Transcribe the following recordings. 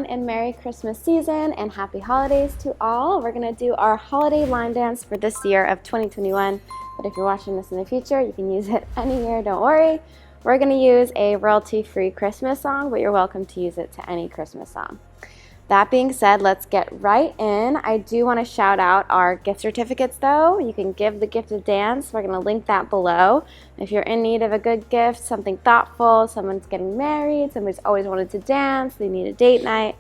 And Merry Christmas season and happy holidays to all. We're going to do our holiday line dance for this year of 2021, but if you're watching this in the future, you can use it any year, don't worry. We're going to use a royalty-free Christmas song, but you're welcome to use it to any Christmas song. That being said, let's get right in. I do want to shout out our gift certificates though. You can give the gift of dance. We're going to link that below. If you're in need of a good gift, something thoughtful, someone's getting married, somebody's always wanted to dance, they need a date night,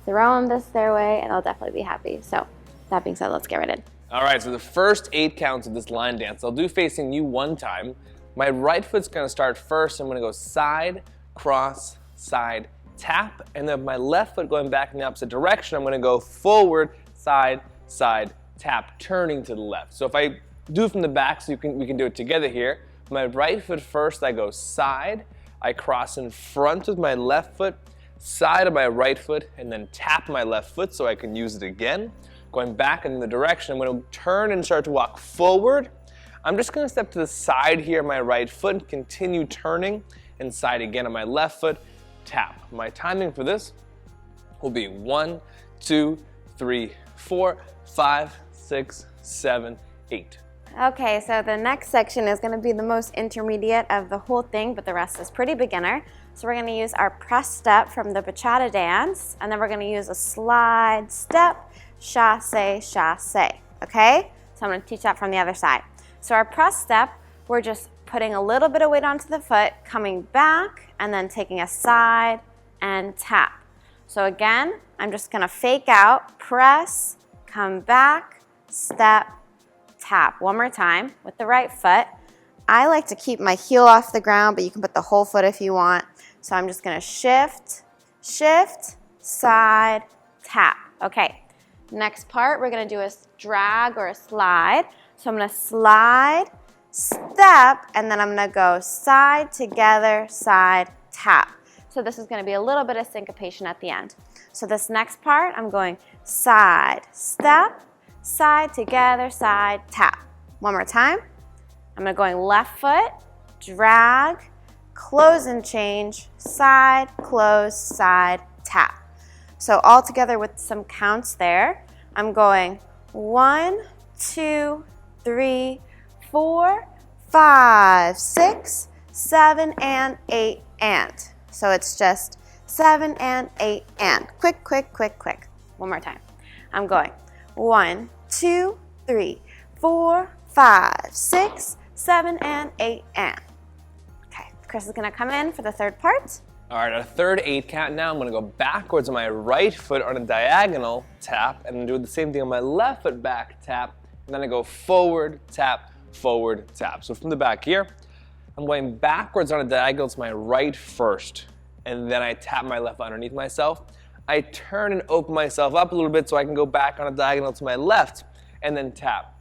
throw them this their way and they'll definitely be happy. So that being said, let's get right in. All right, so the first 8 counts of this line dance, I'll do facing you one time. My right foot's going to start first. I'm going to go side, cross, side, tap, and then my left foot going back in the opposite direction, I'm going to go forward, side, side, tap, turning to the left. So if I do it from the back, so we can do it together here. My right foot first, I go side, I cross in front with my left foot, side of my right foot, and then tap my left foot so I can use it again. Going back in the direction, I'm going to turn and start to walk forward. I'm just going to step to the side here, my right foot, continue turning, and side again on my left foot, tap. My timing for this will be 1, 2, 3, 4, 5, 6, 7, 8. Okay, so the next section is going to be the most intermediate of the whole thing, but the rest is pretty beginner. So we're going to use our press step from the bachata dance, and then we're going to use a slide step, chasse, chasse, okay? So I'm going to teach that from the other side. So our press step, we're just putting a little bit of weight onto the foot, coming back, and then taking a side and tap. So again, I'm just going to fake out, press, come back, step, tap. One more time with the right foot. I like to keep my heel off the ground, but you can put the whole foot if you want. So I'm just going to shift, shift, side, tap. Okay, next part we're going to do a drag or a slide. So I'm going to slide, step, and then I'm going to go side, together, side, tap. So this is going to be a little bit of syncopation at the end. So this next part, I'm going side, step, side, together, side, tap. One more time. I'm going to go left foot, drag, close and change, side, close, side, tap. So all together with some counts there, I'm going 1, 2, 3, 4, 5, 6, 7, and 8, and. So it's just 7 and 8 and. Quick, quick, quick, quick. One more time. I'm going 1, 2, 3, 4, 5, 6, 7, and 8, and. Okay, Chris is gonna come in for the third part. All right, our third 8 count now. I'm gonna go backwards on my right foot on a diagonal tap, and then do the same thing on my left foot back tap, and then I go forward, tap, forward, tap. So from the back here, I'm going backwards on a diagonal to my right first, and then I tap my left underneath myself. I turn and open myself up a little bit so I can go back on a diagonal to my left, and then tap.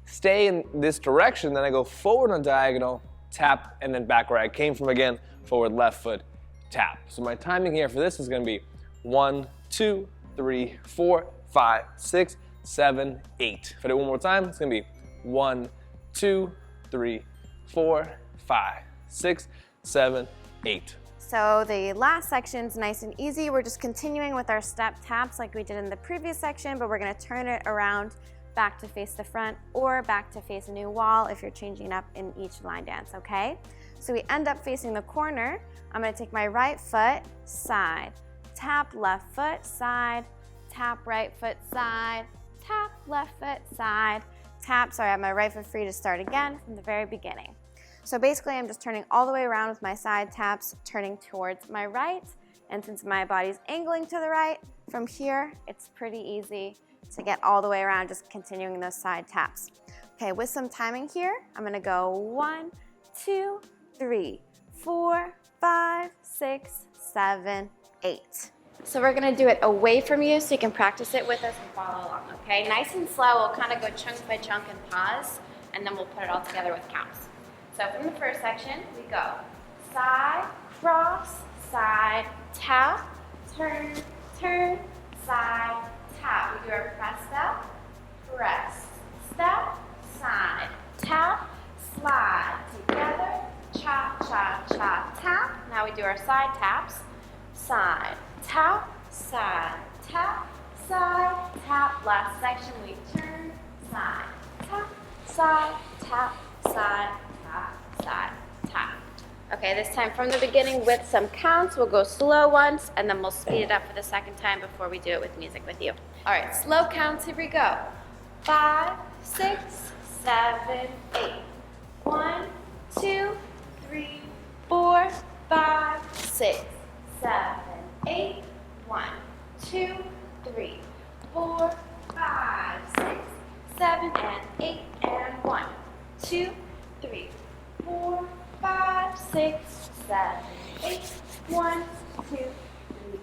Stay in this direction, then I go forward on a diagonal, tap, and then back where I came from again, forward left foot, tap. So my timing here for this is going to be 1, 2, 3, 4, 5, 6, 7, 8. If I do it one more time, it's going to be 1, 2, 3, 4, 5, 6, 7, 8. So the last section's nice and easy. We're just continuing with our step taps like we did in the previous section, but we're going to turn it around back to face the front or back to face a new wall if you're changing it up in each line dance, okay? So we end up facing the corner. I'm going to take my right foot, side, tap left foot, side, tap right foot, side, tap left foot, side, tap. Sorry, I have my right foot free to start again from the very beginning. So basically I'm just turning all the way around with my side taps, turning towards my right. And since my body's angling to the right, from here, it's pretty easy to get all the way around, just continuing those side taps. Okay, with some timing here, I'm gonna go 1, 2, 3, 4, 5, 6, 7, 8. So we're gonna do it away from you so you can practice it with us and follow along, okay? Nice and slow, we'll kind of go chunk by chunk and pause, and then we'll put it all together with counts. So from the first section, we go side, cross, side, tap, turn, turn, side, tap. We do our press, step, side, tap, slide, together, cha, cha, cha, tap. Now we do our side taps, side, tap, side, tap, side, tap. Last section, we turn, side, tap, side, tap, side, tap, side, tap. Okay, this time from the beginning with some counts. We'll go slow once, and then we'll speed it up for the second time before we do it with music with you. All right, slow counts, here we go. 5, 6, 7, 8. 1, 2, 3, 4, 5, 6, 7, 8. 1, 2, 3, 4, 5, 6, 7, and 8, and 1, 2, 3, 4, 5, 6, 7, 8. 1, 2, 3,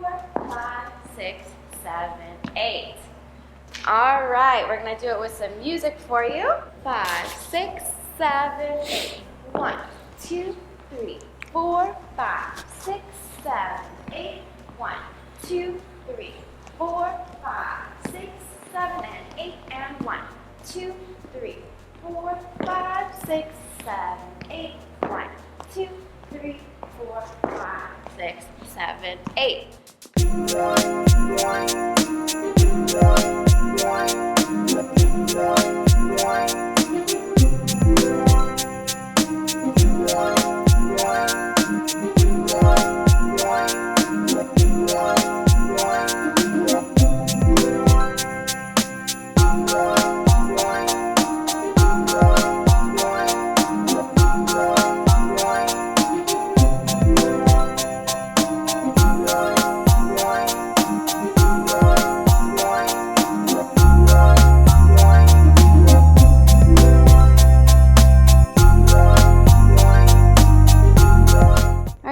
4, 5, 6, 7, 8. All right, we're gonna do it with some music for you. 5, 6, 7, 8. 1, 2, 3, 4, 5, 6, 7, 8. 1, 2, 3, 4, 5, 6, 7, and 8, and 1, 2, 3, 4, 5, 6, 7, 8. 1, 2, 3, 4, 5, 6, 7, 8.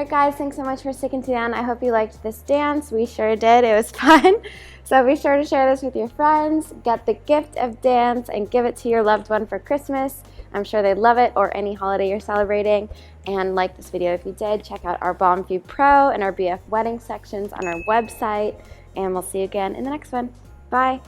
Guys, thanks so much for sticking to the end. I hope you liked this dance. We sure did. It was fun. So be sure to share this with your friends. Get the gift of dance and give it to your loved one for Christmas. I'm sure they'd love it, or any holiday you're celebrating. And like this video if you did. Check out our Bomb View Pro and our BF wedding sections on our website. And we'll see you again in the next one. Bye.